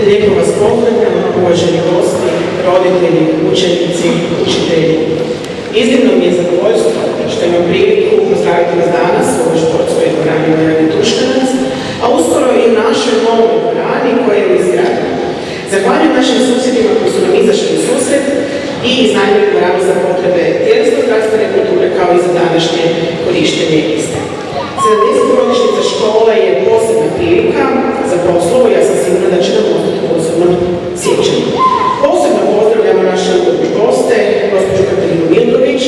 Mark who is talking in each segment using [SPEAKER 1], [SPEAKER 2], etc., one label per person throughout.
[SPEAKER 1] Lijepo vas pozdravljam, uvaženi gosti, roditelji, učenici, učitelji. Iznimno mi je zadovoljstvo što imam priliku pozdraviti vas danas u ovoj športskoj dvorani Marjane Tuškanac, a uskoro i u našoj novoj dvorani koja je u izgradnji. Zahvaljujem našim susjedima koji su nam izašli u susret i iznajmili dvoranu za potrebe tjelesno-zdravstvene kulture kao i za današnje korištenje iste. 70-godišnjica škole je posebna prilika za proslavu i ja sam sigurna da će nam ostati posebno sjećanje. Posebno pozdravljamo naše ugodne goste, gospođu Katarinu Mildović,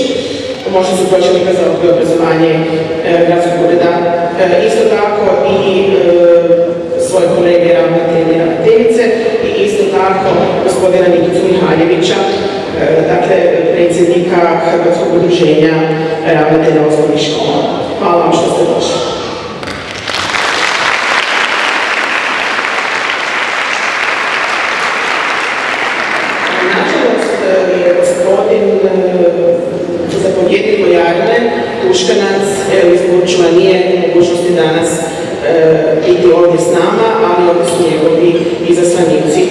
[SPEAKER 1] pomoćnicu pročelnika za odgoj i obrazovanje gradskog ureda, isto tako i svoje kolege ravnatelje i ravnateljice i isto tako gospodina Nikicu Mihaljevića, dakle predsjednika Hrvatskog udruženja ravnatelja osnovnih škola. Hvala vam što ste došli. Nažalost je gospodin zapovjednik vojarne Tuškanac iz Burčeva nije u mogućnosti danas biti ovdje s nama, ali ovdje su njegovi izaslanici,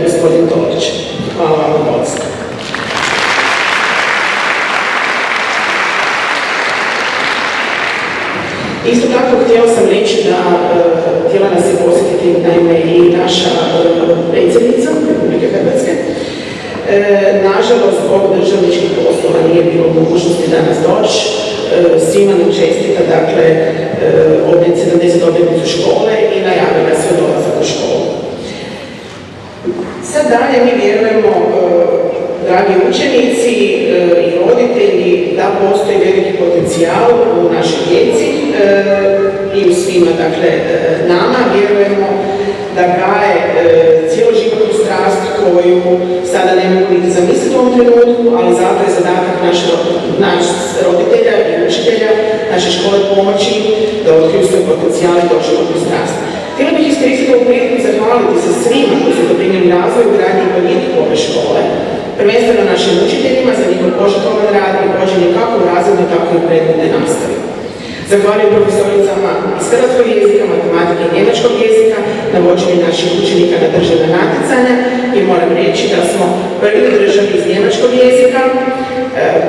[SPEAKER 1] gospodin Tolić. Hvala vam na dolazku. Isto tako htjela sam reći da htjela nas je posjetiti naime i naša predsjednica Republike Hrvatske. Nažalost, zbog državničkih poslova nije bilo mogućnosti danas doći. Svima nam čestita, dakle, 70 obljetnicu škole i najavila se dolazak u školu. Sad dalje mi vjerujemo, dragi učenici i roditelji, da postoji veliki potencijal u našoj djeci i u svima, dakle, nama. Vjerujemo da gaje cijeloživotnu strast koju sada ne mogu niti zamisliti u ovom trenutku, ali zato je zadatak naš roditelja i učitelja, naše škole pomoći da otkriju svoj potencijal i doživotnu strast. Htjela bih iskoristiti ovu priliku i zahvaliti se svima koji su doprinijeli razvoju, gradnji i boljitku ove škole, prvenstveno našim učiteljima za njihov požrtvovan rad i vođenje kako u razrednoj, tako i u predmetnoj nastavi. Zahvaljujem profesoricama iz hrvatskog jezika, matematike i njemačkog jezika na vođenju naših učenika na državna natjecanja i moram reći da smo prvi u državi iz njemačkog jezika,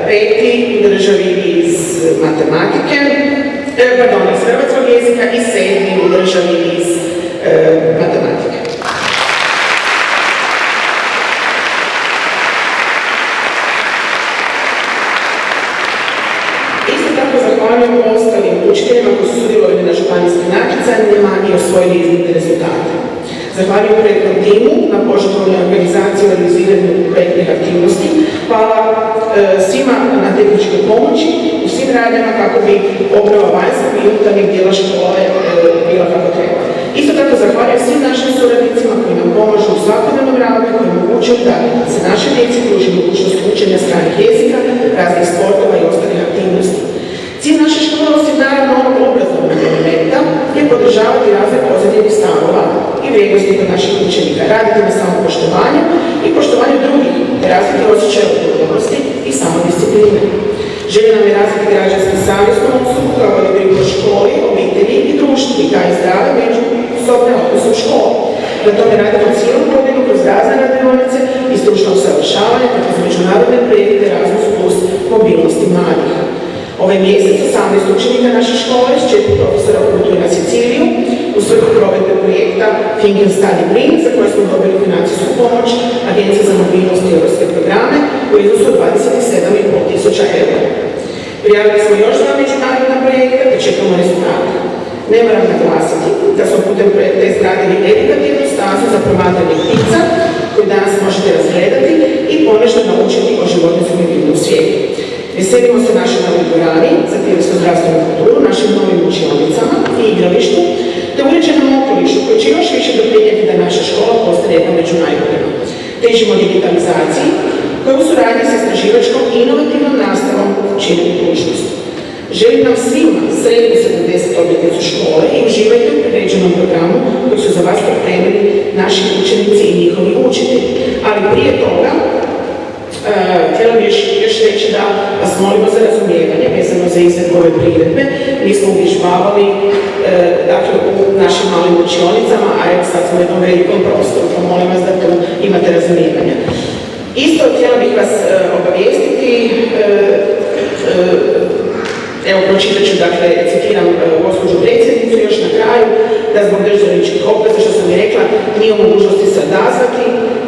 [SPEAKER 1] peti u državi iz matematike, iz hrvatskog jezika i sedmi u državi iz matematike. Zahvaljujem ostalim učiteljima koji su sudjelovali na županijskim natjecanjima i osvojili iznimne rezultate. Zahvaljujem projektnom timu na požrtvovanoj organizaciji i realiziranju projektnih aktivnosti. Hvala svima na tehničkoj pomoći u svim radnjama kako bi obnova vanjskog i unutarnjeg dijela škole bila kako treba. Isto tako zahvaljujem svim našim suradnicima koji nam pomažu u svakodnevnom radu i koji omogućuju da se naše djeci pruži mogućnost učenja stranih jezika, raznih sportova i ostalih aktivnosti. Cilj naše škole, osim naravno onog obrazovnog elementa, je podržavati razvoj pozitivnih stavova i vrijednosti kod naših učenika, raditi na samopoštovanju i poštovanju drugih, te razviti osjećaj odgovornosti i samodiscipline. Želja nam je razviti građansku savjesnu osobu koja vodi brigu o školi, obitelji i društvu i gaji zdrave međusobne odnose u školi. Na tome radimo cijelu godinu kroz razne radionice i stručno usavršavanje kroz međunarodne projekte Erasmus plus mobilnosti mladih. Ovaj mjesec 18 učenika naše škole s 4 profesora putuje na Siciliju u svrhu provedbe projekta Think and Study Bring, za koje smo dobili financijsku pomoć Agencije za mobilnost i europske programe u iznosu od 27.500 eura. Prijavili smo još 2 međunarodna projekta te čekamo rezultate. Ne moram naglasiti da smo putem projekta izgradili edukativnu stazu za promatranje ptica koju danas možete razgledati i ponešto naučiti o životinjskom i biljnom svijetu. Veselimo se našoj novoj dvorani za tjelesno-zdravstvenu kulturu, našim novim učionicama i igralištu, te uređenom okolišu koji će još više doprinijeti da naša škola postane jedna među najboljima. Težimo digitalizaciji koja u suradnji sa istraživačkom i inovativnom nastavom čini budućnost. Želim nam svima sretnu 70. obljetnicu škole i uživajte u priređenom programu koji su za vas pripremili naši učenici i njihovi učitelji. Ali prije toga, htjela bih još reći da vas molimo za razumijevanje vezano za izvedbu ove priredbe. Mi smo uvježbavali dakle, u našim malim učionicama, a sad smo u jednom velikom prostoru, pa molim vas da tu imate razumijevanja. Isto htjela bih vas obavijestiti, evo pročitat ću, dakle, citiram gospođu predsjednicu još na kraju, da zbog državničkih obveza, što sam i rekla, nije u mogućnosti se odazvati,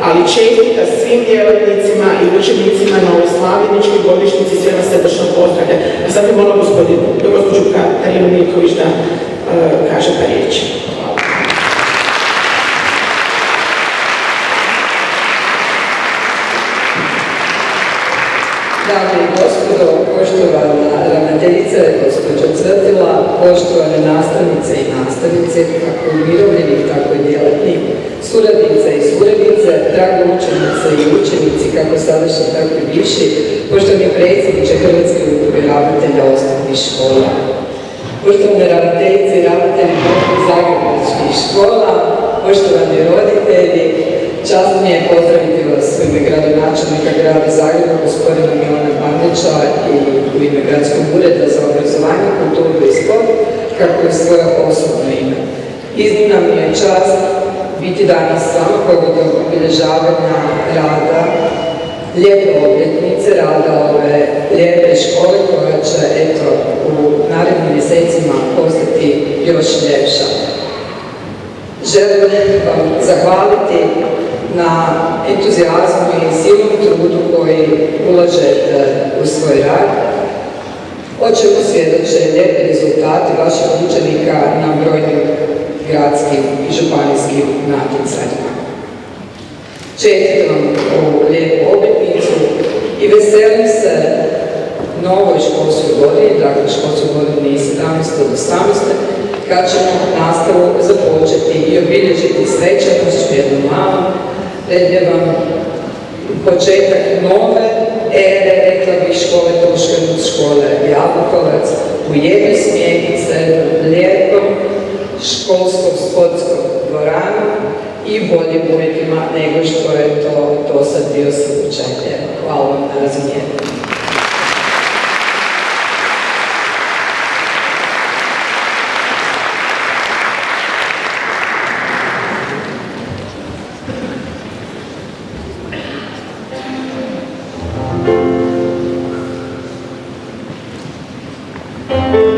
[SPEAKER 1] ali čestita svim djelatnicima i učenicima na ovoj slavljeničkoj godišnjici, sve vas srdačno pozdravlja. A sad bi molila gospođu Katarinu Milković da kaže par riječi.
[SPEAKER 2] Dame i gospodo, poštovana ravnateljica, gospođo Cvrtila, poštovane nastavnice i nastavnice, kako umirovljenih, tako i djelatnih, suradnice i suradnice, drage učenice i učenici, kako sadašnji, tako i bivši, poštovani predsjedniče Hrvatske udruge ravnatelja osnovnih škola, poštovane ravnateljice i ravnatelji zagrebačkih škola, poštovani roditelji, čast mi je pozdraviti vas u ime gradonačelnika grada Zagreba, gospodina Milana Bandića, i u ime Gradskog ureda za obrazovanje, kulturu i sport, kako je svoje osobno ime. Iznimna mi je čast biti danas s vama povodom obilježavanja rada, lijepe obljetnice rada ove lijepe škole koja će, eto, u narednim mjesecima postati još ljepša. Želim vam zahvaliti na entuzijazmu i silnom trudu koji ulažete u svoj rad, o čemu svjedoče lijepi rezultati vaših učenika na brojnim gradskim i županijskim natjecanjima. Čestitam ovu lijepu obljetnicu i veselim se novoj školskoj godini, dakle školskoj godini 17. do 18. kad ćemo nastavu započeti i obilježiti svečanošću jednom malom, predljevam početak nove ere, rekla bih, škole Tuškanac, škole Jabukovac, u jednoj smjenici, lijepom školskom sportskom dvoranu i boljim uvjetima nego što je to sad bio slučaj. Hvala vam na razumijevanju.
[SPEAKER 3] Oh,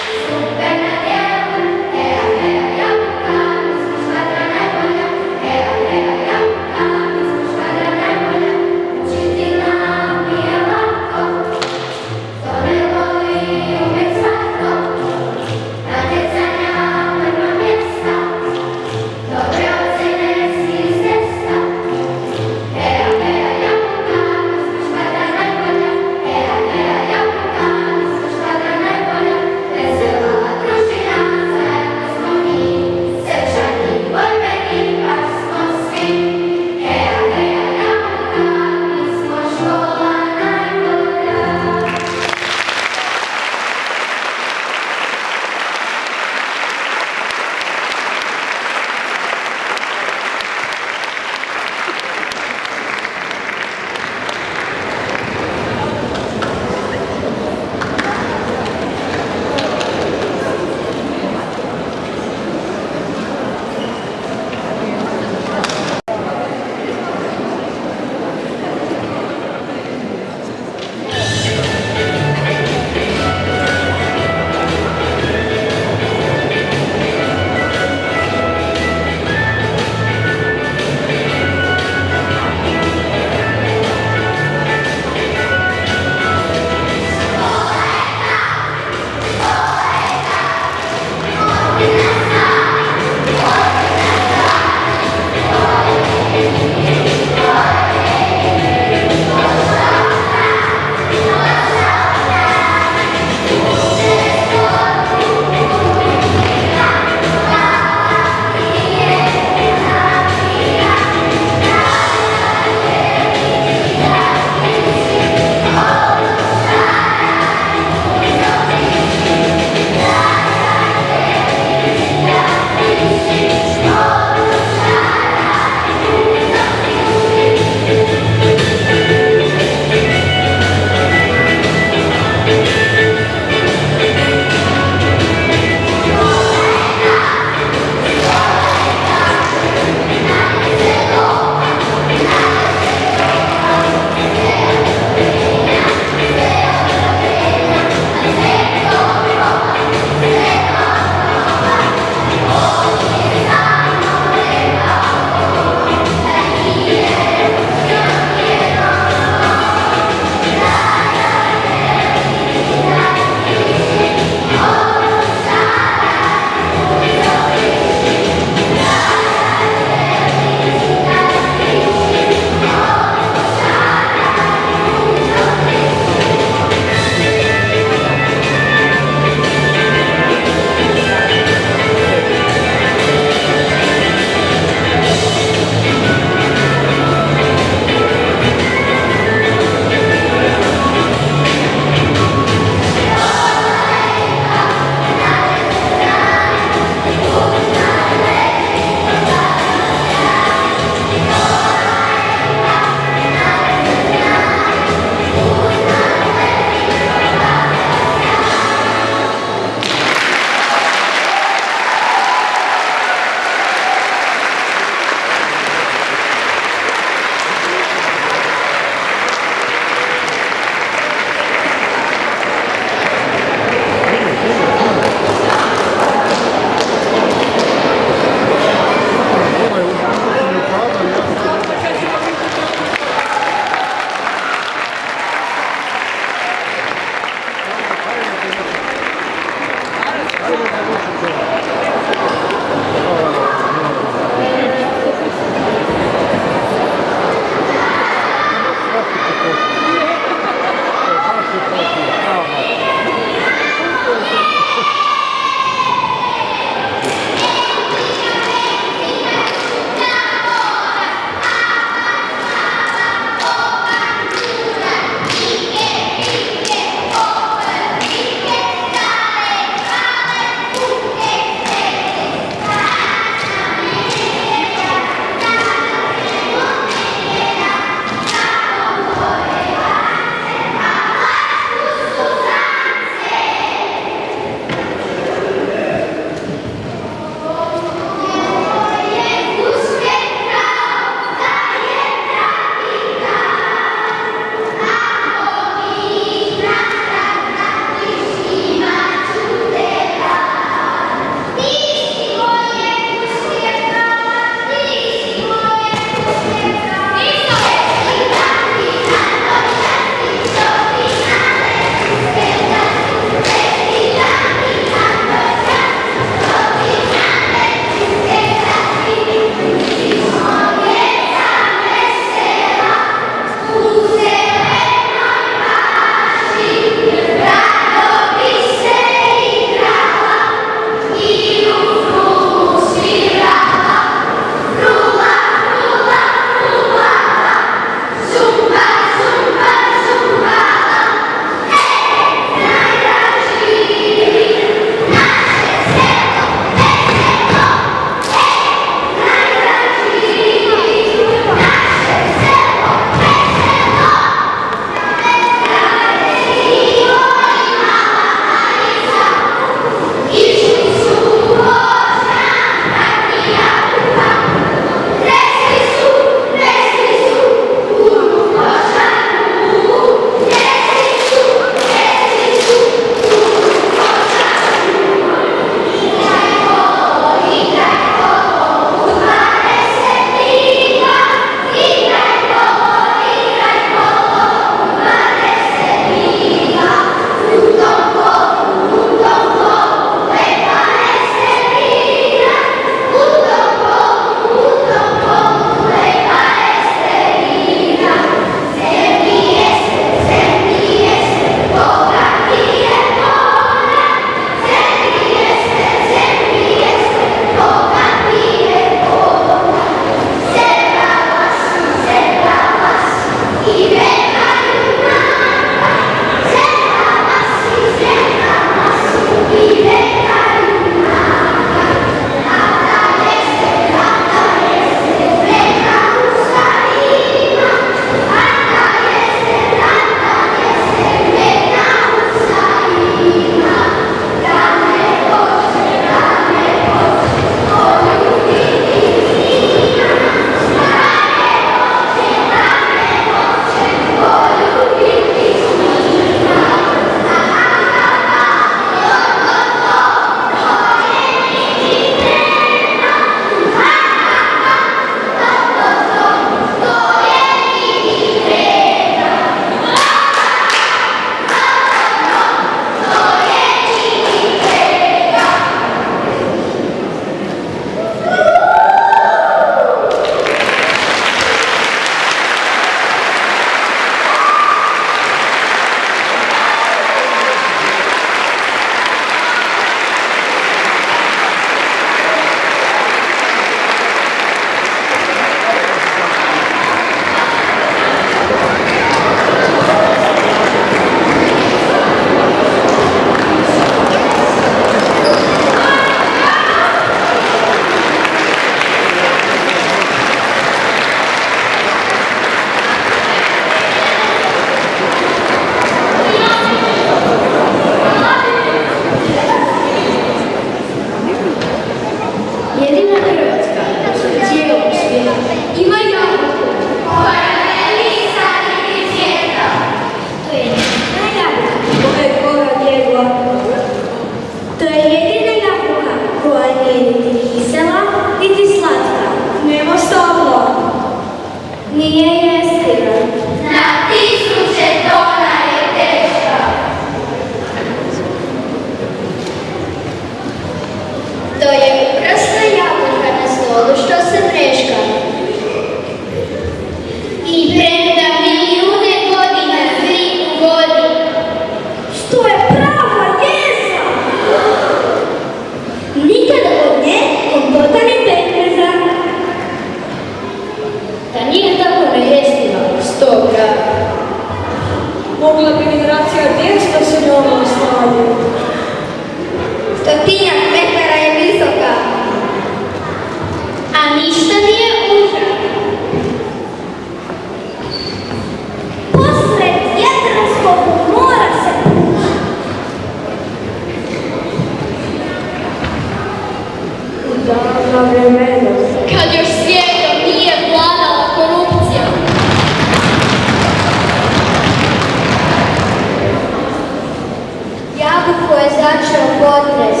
[SPEAKER 3] je začeo potres,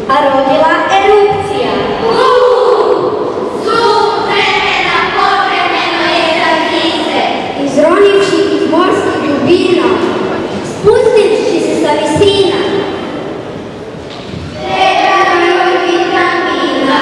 [SPEAKER 3] a rodila erupcija. Vremena povremeno je za krize. Izronivši iz morskih dubina, spustivši se sa visina. Treba nam vitamina.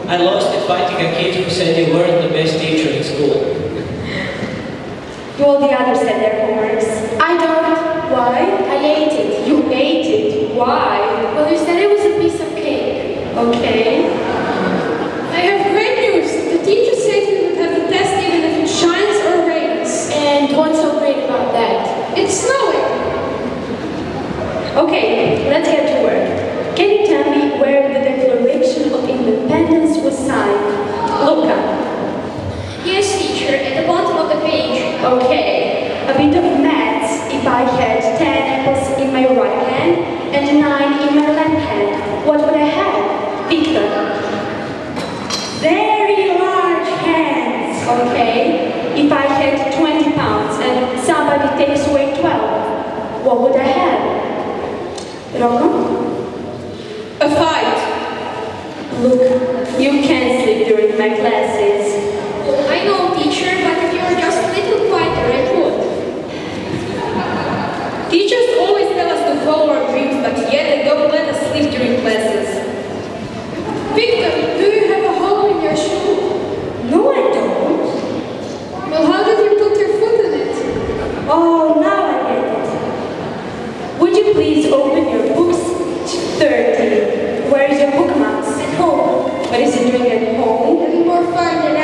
[SPEAKER 4] I lost it fighting a kid who said you weren't the best teacher in school.
[SPEAKER 5] All the others had their homeworks. I don't. Why? I ate it. You ate it. Why? Well, you said it was a piece of cake. Okay.
[SPEAKER 6] I have great news. The teacher said we would have the test even if it shines or rains.
[SPEAKER 5] And what's so great about that?
[SPEAKER 6] It's snowing.
[SPEAKER 5] Okay, let's get to work. Can you tell me where the Declaration of Independence was signed? Luca.
[SPEAKER 3] Yes, teacher, at the bottom of the page.
[SPEAKER 5] Okay, a bit of maths. If I had 10 apples in my right hand and 9 in my left hand, what would I have? Victor. Very large hands. Okay, if I had 20 pounds and somebody takes away 12, what would I have? Rocco?
[SPEAKER 6] A fight.
[SPEAKER 5] Look, you can't sleep during my classes.
[SPEAKER 3] I know, teacher, but if you were just a little quieter, it would.
[SPEAKER 6] Teachers always tell us to follow our dreams, but yet they don't let us sleep during classes. Victor, do you have a hole in your shoe?
[SPEAKER 5] No, I don't.
[SPEAKER 6] Well, how did you put your foot in it?
[SPEAKER 5] Oh, now I get it. Would you please open your books? 30. Where is your bookmarks?
[SPEAKER 3] At home.
[SPEAKER 5] What is it doing at home?
[SPEAKER 3] Having more fun than I.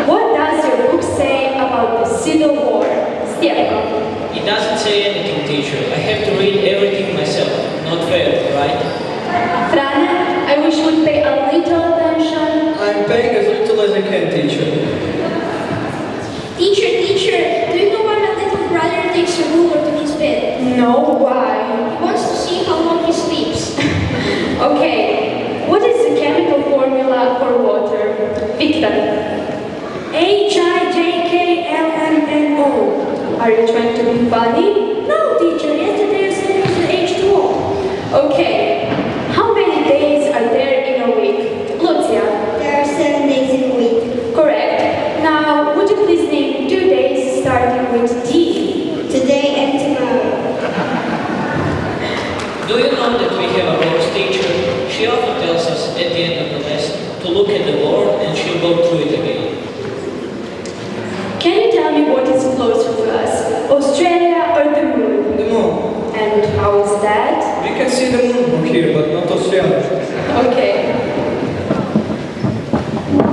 [SPEAKER 5] What does your book say about the Civil War? Stefan.
[SPEAKER 4] It doesn't say anything, teacher. I have to read everything myself. Not fair, right?
[SPEAKER 5] Frane, I wish you would pay a little attention.
[SPEAKER 7] I'm paying as little as I can, teacher.
[SPEAKER 3] Teacher, do you know why my little brother takes a ruler to his bed?
[SPEAKER 5] No, why?
[SPEAKER 3] He wants to see how long he sleeps.
[SPEAKER 5] Okay, what is the chemical formula for water? Victor. HIJKLMNO. Are you trying to be funny?
[SPEAKER 3] No, teacher, yesterday you said it was H2O.
[SPEAKER 5] Okay, how many days are there in a week? Lucia.
[SPEAKER 3] There are 7 days in a week.
[SPEAKER 5] Correct. Now, would you please name 2 days starting with D?
[SPEAKER 3] Today and tomorrow.
[SPEAKER 4] Do you know that we have a Rose teacher? She often tells us at the end of the lesson to look at the board and she'll go through it again.
[SPEAKER 5] Can you tell me what is closer to us, Australia or the moon?
[SPEAKER 7] The moon.
[SPEAKER 5] And how is that?
[SPEAKER 7] We can see the moon from here, but not Australia.
[SPEAKER 5] Okay.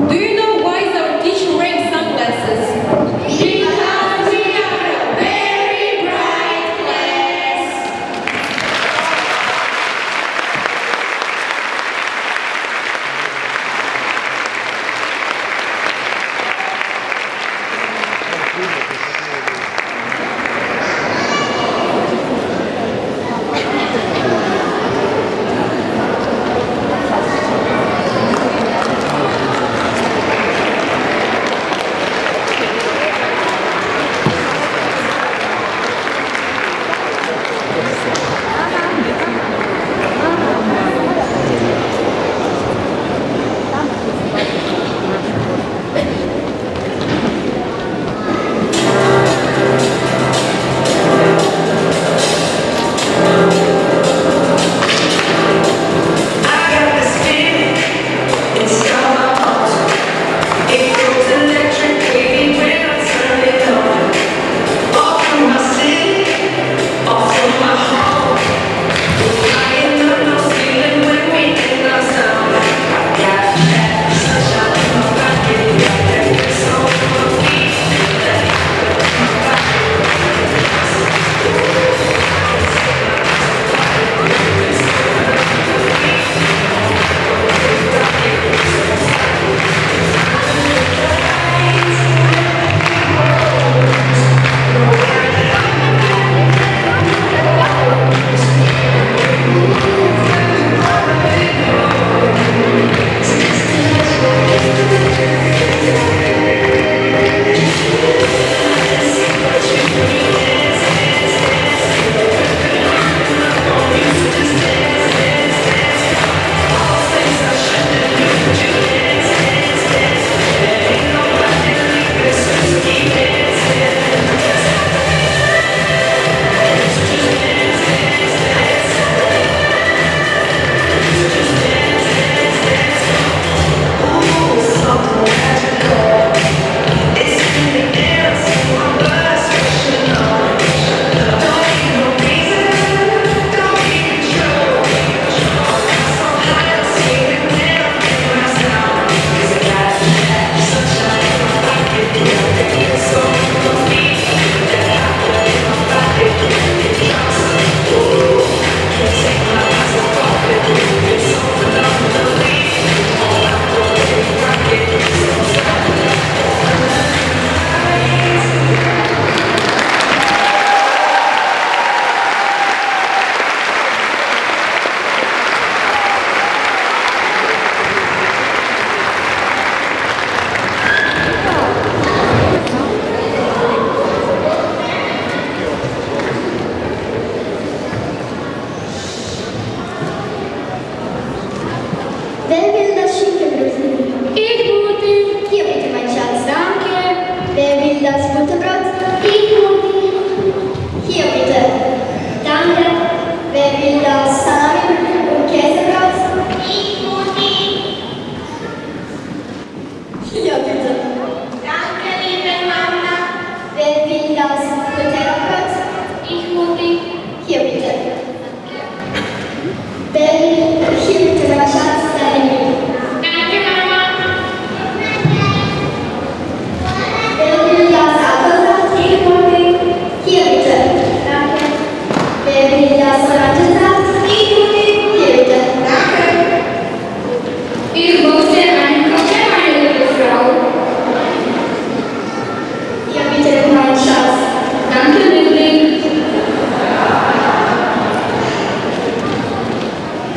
[SPEAKER 6] Do you know why is our teacher wearing sunglasses?
[SPEAKER 3] Because we are a very bright class.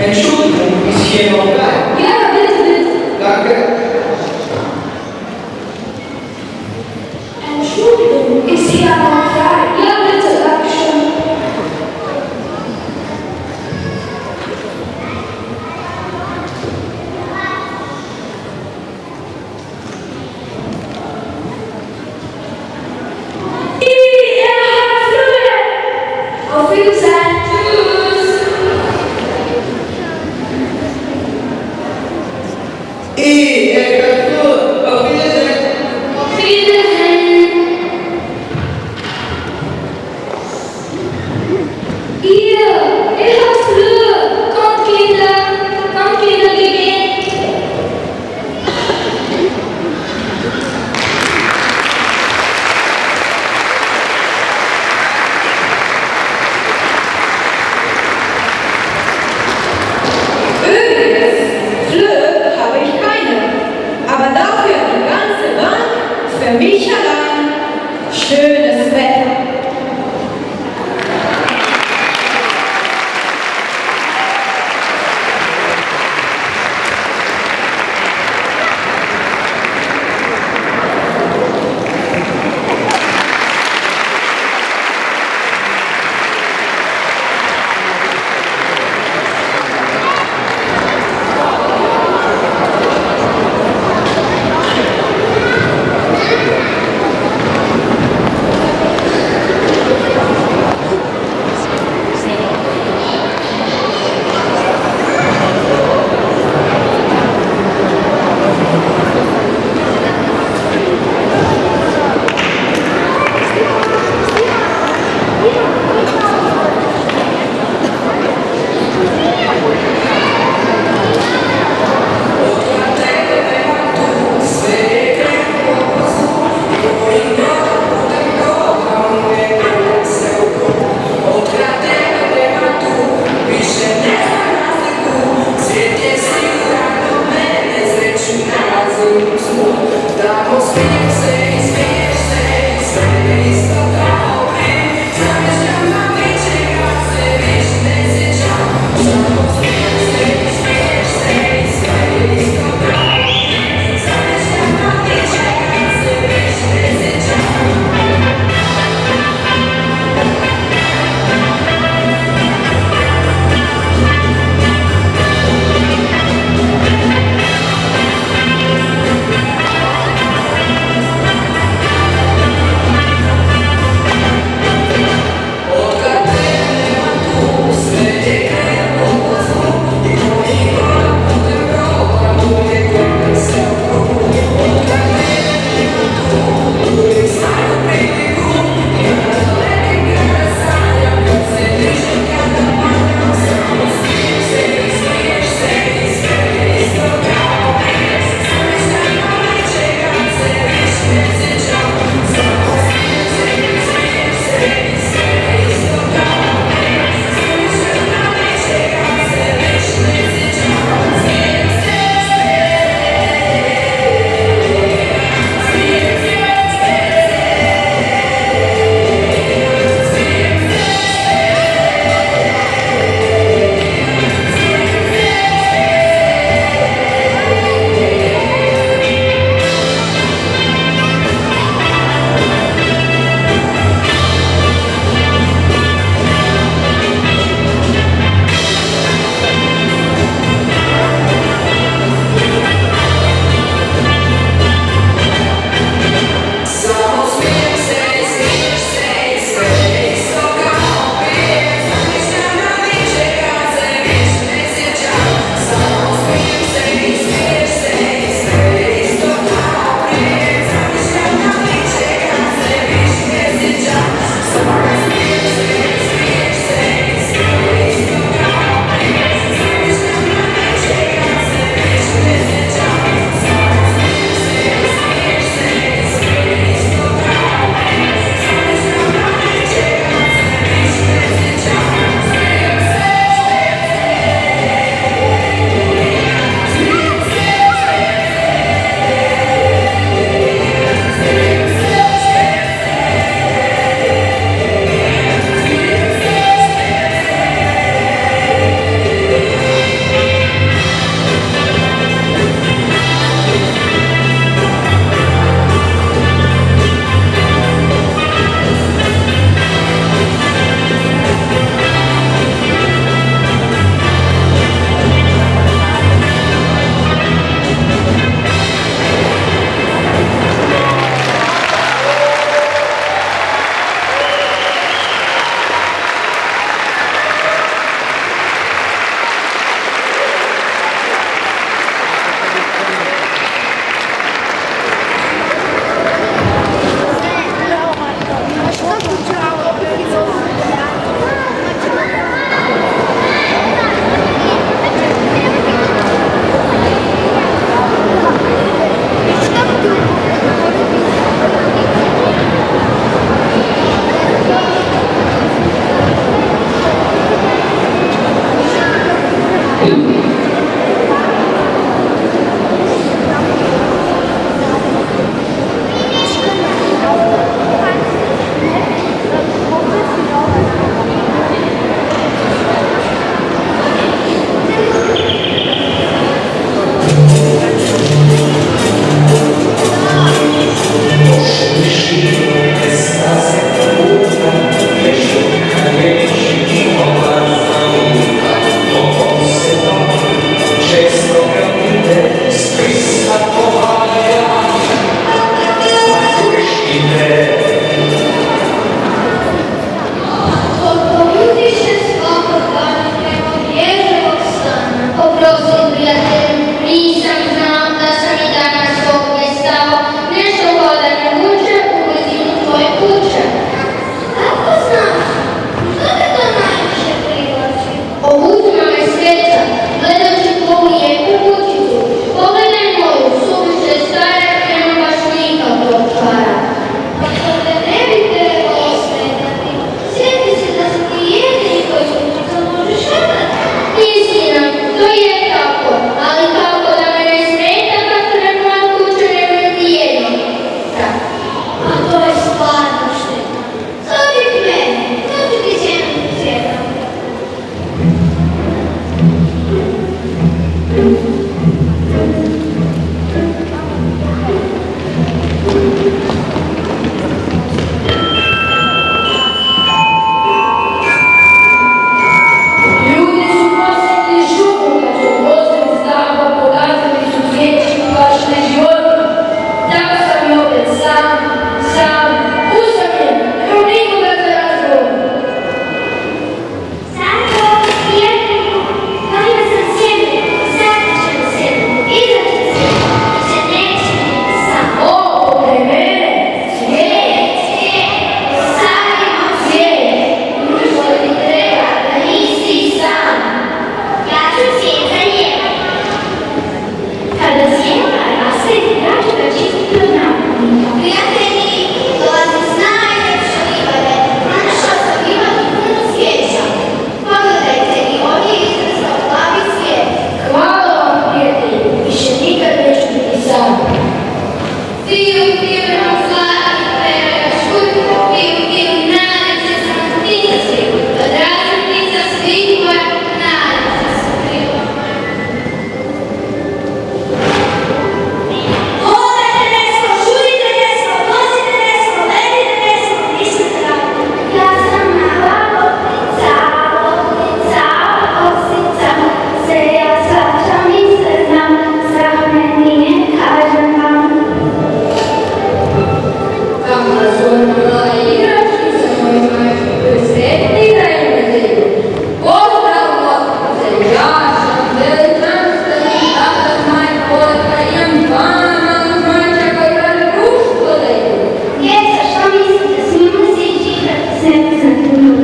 [SPEAKER 7] Entschuldigung, ist hier noch da?
[SPEAKER 3] Ja, bitte.
[SPEAKER 7] Danke.
[SPEAKER 3] Entschuldigung, ist hier noch frei? Ja, bitte, Dankeschön. Auf Wiedersehen. Tschüss.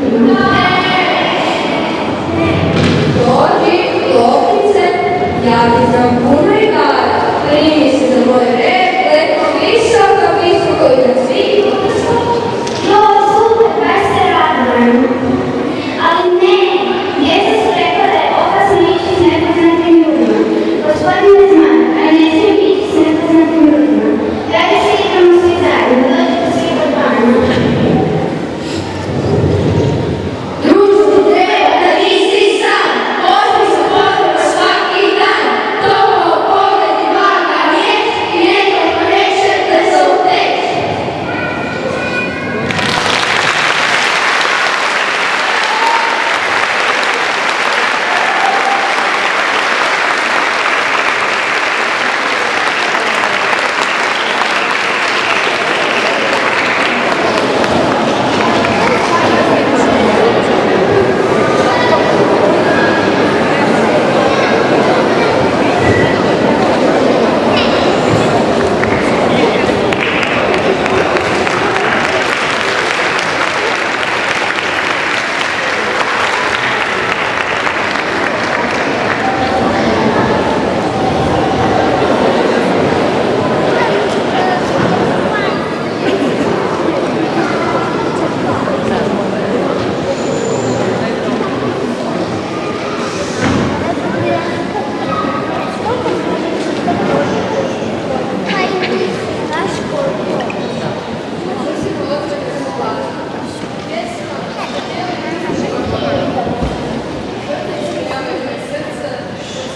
[SPEAKER 3] minutima.
[SPEAKER 6] Dođi, lopnice, ja ti sam puno igara. Primi se za moj rep, lepo visoko, visoko i da svi.
[SPEAKER 3] Jo, super, baš se radujem. Ali ne, djeca su rekla da je opasno ići s nepoznatim ljudima. Gospodine Zmaj, a ne smijem ići s nepoznatim ljudima. Radi se igramo svi zajedno, dođite svi do bana.
[SPEAKER 6] Društvo treba da nisi sam, ozmi se potreba svaki dan. Toplo pogled i blaga riječ i nekoliko reče da se uteče.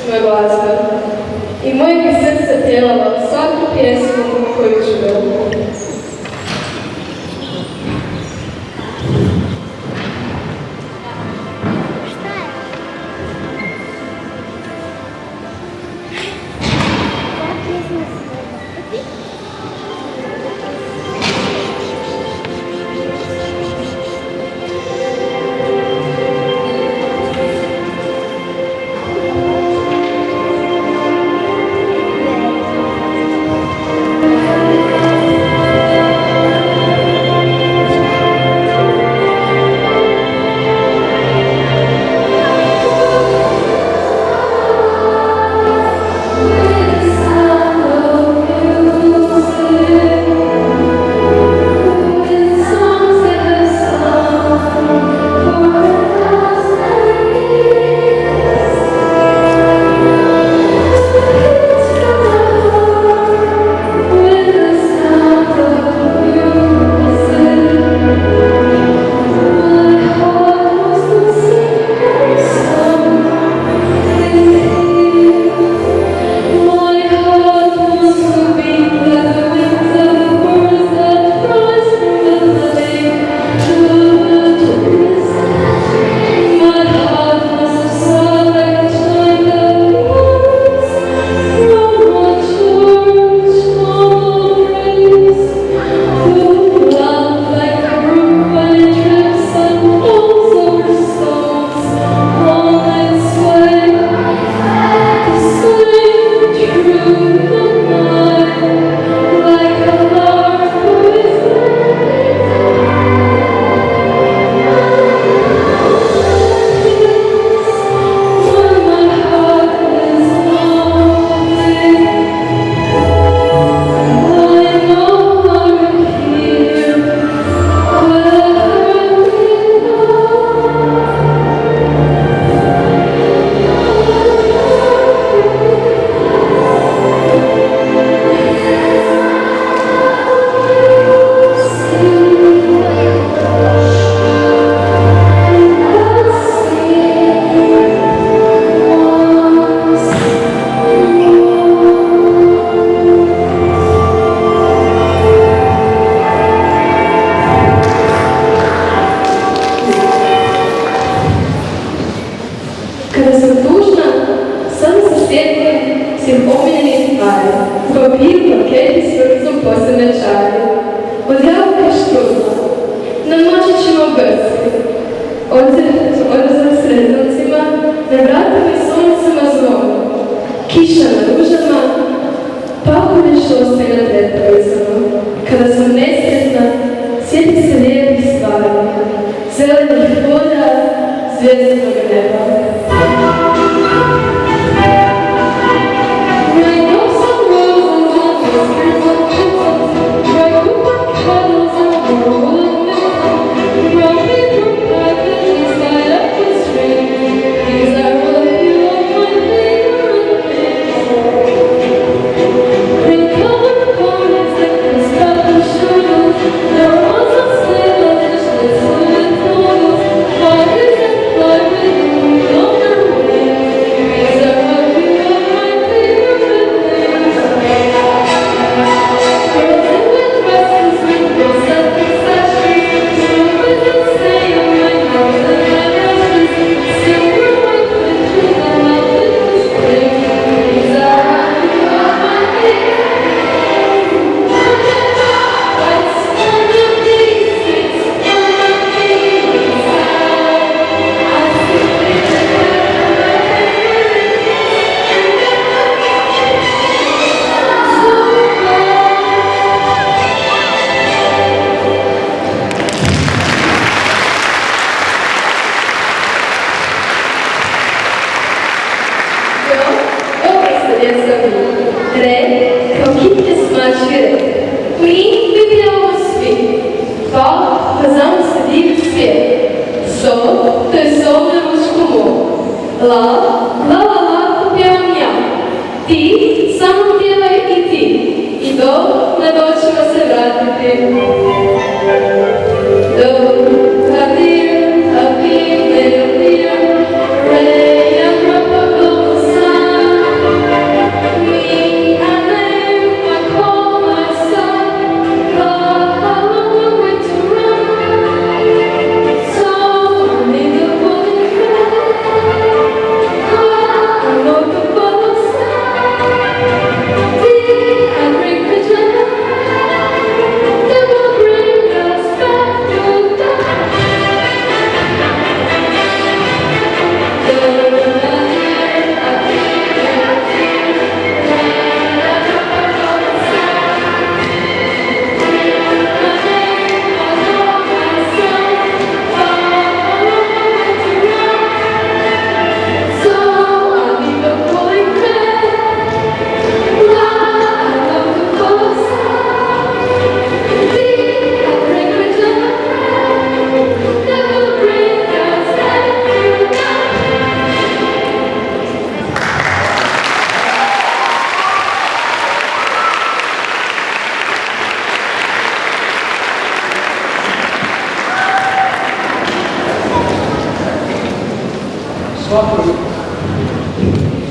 [SPEAKER 8] Moja glazba. I moje bi srce pjevalo svaku pjesmu koju čujem. zelenih polja, zvjezdanog neba.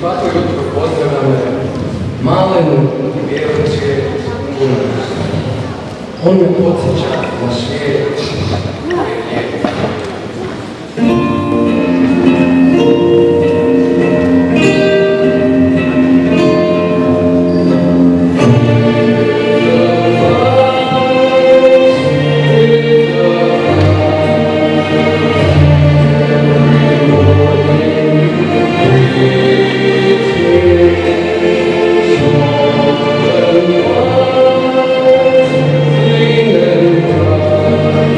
[SPEAKER 9] Svako jutro pozdravljam malenu vjerujuće punomoć. On me podsjeća na svijet koji je lijep.
[SPEAKER 10] Thank you.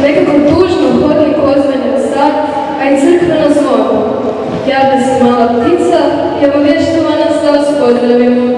[SPEAKER 8] Nekako tužno hodnik ozvanjen sat, a i crkveno zvono. Javlja se mala ptica i obavještava nas da vas pozdravimo.